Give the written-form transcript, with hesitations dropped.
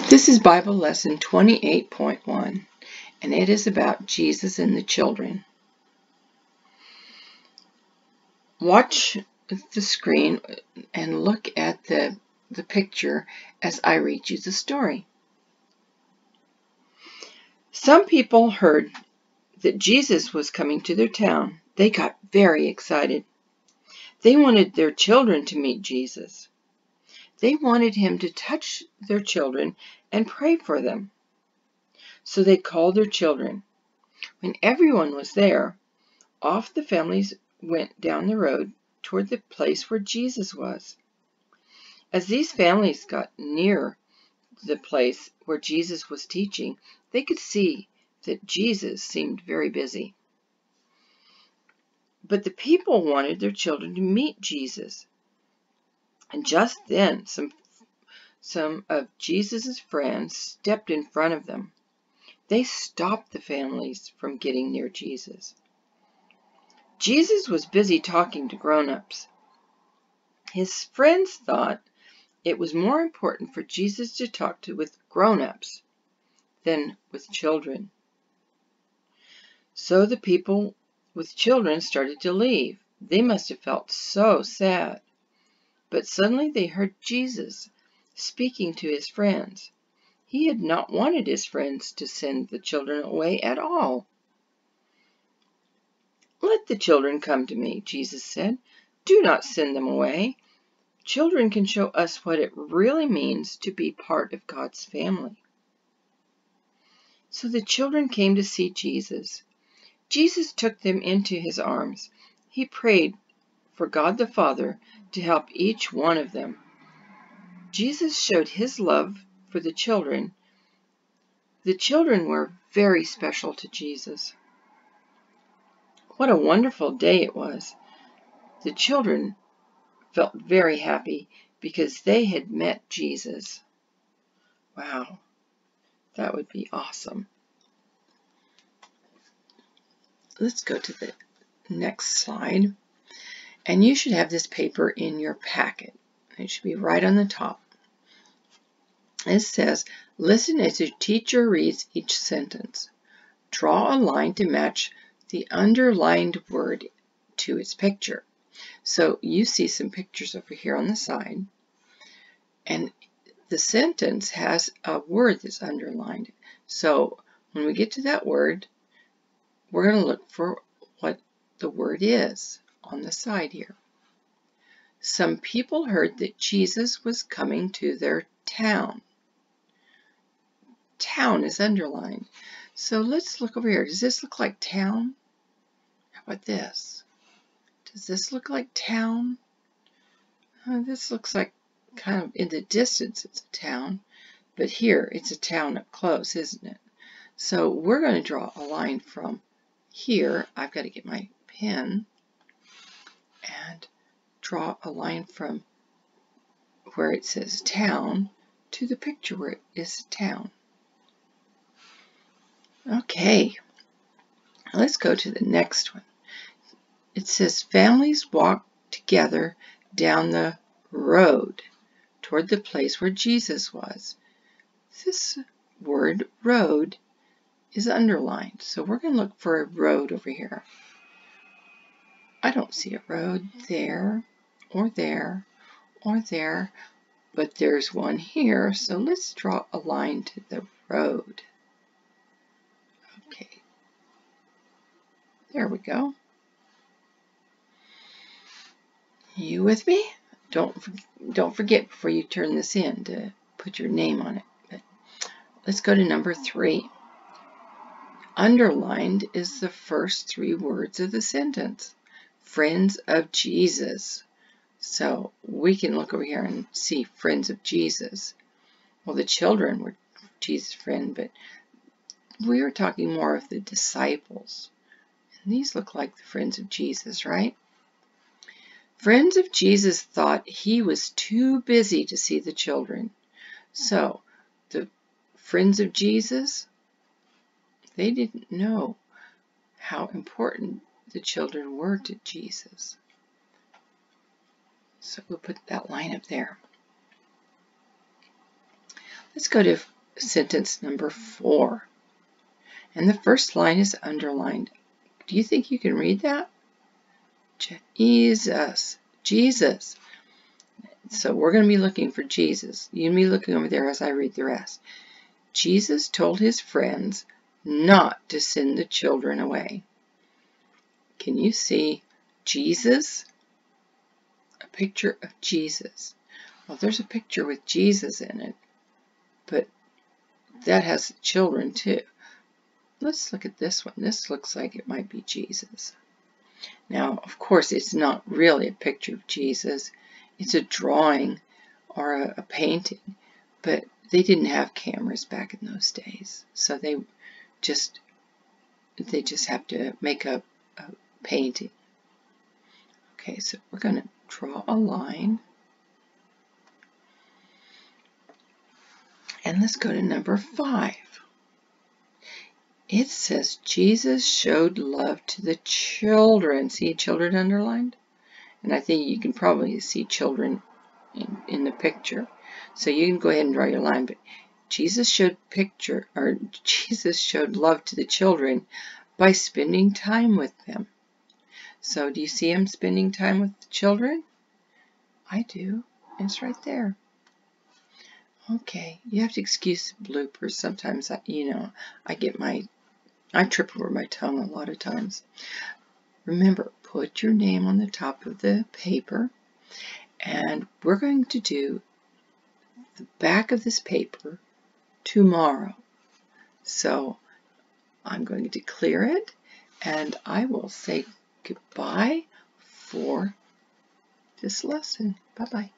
This is Bible Lesson 28.1, and it is about Jesus and the children. Watch the screen and look at the picture as I read you the story. Some people heard that Jesus was coming to their town. They got very excited. They wanted their children to meet Jesus. They wanted him to touch their children and pray for them. So they called their children. When everyone was there, off the families went down the road toward the place where Jesus was. As these families got near the place where Jesus was teaching, they could see that Jesus seemed very busy. But the people wanted their children to meet Jesus. And just then, some of Jesus' friends stepped in front of them. They stopped the families from getting near Jesus. Jesus was busy talking to grown-ups. His friends thought it was more important for Jesus to talk with grown-ups than with children. So the people with children started to leave. They must have felt so sad. But suddenly they heard Jesus speaking to his friends. He had not wanted his friends to send the children away at all. "Let the children come to me," Jesus said. "Do not send them away. Children can show us what it really means to be part of God's family." So the children came to see Jesus. Jesus took them into his arms. He prayed for God the Father to help each one of them. Jesus showed his love for the children. The children were very special to Jesus. What a wonderful day it was. The children felt very happy because they had met Jesus. Wow, that would be awesome. Let's go to the next slide. And you should have this paper in your packet. It should be right on the top. It says, listen as your teacher reads each sentence. Draw a line to match the underlined word to its picture. So you see some pictures over here on the side. And the sentence has a word that's underlined. So when we get to that word, we're going to look for what the word is on the side here. Some people heard that Jesus was coming to their town. Town is underlined. So let's look over here. Does this look like town? How about this? Does this look like town? This looks like kind of in the distance it's a town, but here it's a town up close, isn't it? So we're going to draw a line from here. I've got to get my pen and draw a line from where it says town to the picture where it is town. Okay, let's go to the next one. It says families walk together down the road toward the place where Jesus was. This word road is underlined, so we're going to look for a road over here. I don't see a road there, or there, or there, but there's one here, so let's draw a line to the road. Okay, there we go. You with me? Don't forget before you turn this in to put your name on it. But let's go to number 3. Underlined is the first 3 words of the sentence. Friends of Jesus. So we can look over here and see friends of Jesus. Well, the children were Jesus' friend, but we were talking more of the disciples. And these look like the friends of Jesus, right? Friends of Jesus thought he was too busy to see the children. So the friends of Jesus, they didn't know how important the children were to Jesus. So we'll put that line up there. Let's go to sentence number 4. And the first line is underlined. Do you think you can read that? Jesus. Jesus. So we're going to be looking for Jesus. You can be looking over there as I read the rest. Jesus told his friends not to send the children away. Can you see Jesus? A picture of Jesus. Well, there's a picture with Jesus in it, but that has children too. Let's look at this one. This looks like it might be Jesus. Now, of course, it's not really a picture of Jesus. It's a drawing or a painting, but they didn't have cameras back in those days, so they just have to make a painting. Okay, so we're going to draw a line. And let's go to number 5. It says Jesus showed love to the children. See children underlined? And I think you can probably see children in the picture. So you can go ahead and draw your line. But Jesus showed love to the children by spending time with them. So do you see him spending time with the children? I do. It's right there. Okay, you have to excuse the bloopers. Sometimes, I trip over my tongue a lot of times. Remember, put your name on the top of the paper, and we're going to do the back of this paper tomorrow. So I'm going to clear it, and I will say goodbye for this lesson. Bye-bye.